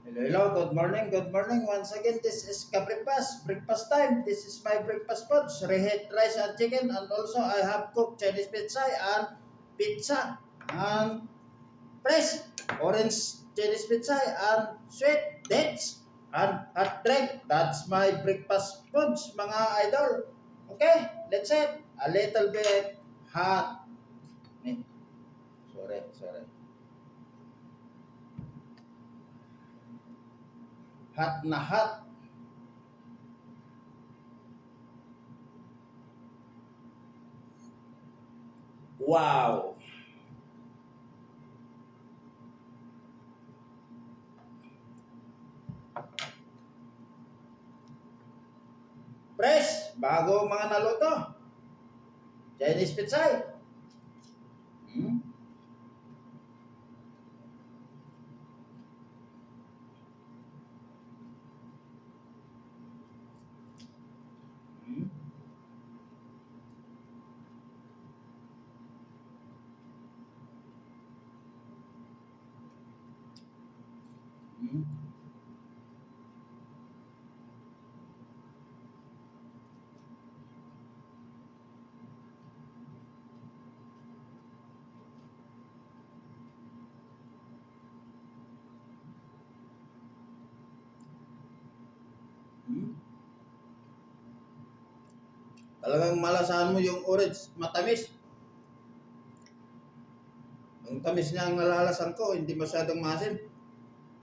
Hello, good morning. Once again, this is breakfast time. This is my breakfast foods, reheat rice and chicken, and also I have cooked Chinese pizza and fresh orange Chinese pizza and sweet dates and hot drink. That's my breakfast foods, mga idol. Okay, let's eat a little bit hot. Sorry. Hot na hot. Wow. Fresh, bago mga naluto. Chinese pizza. Hmm? Hmm? Hmm? Hmm? Talagang malasahan mo yung orange, matamis. Ang tamis niya ang nalalasan ko, hindi masyadong maasim.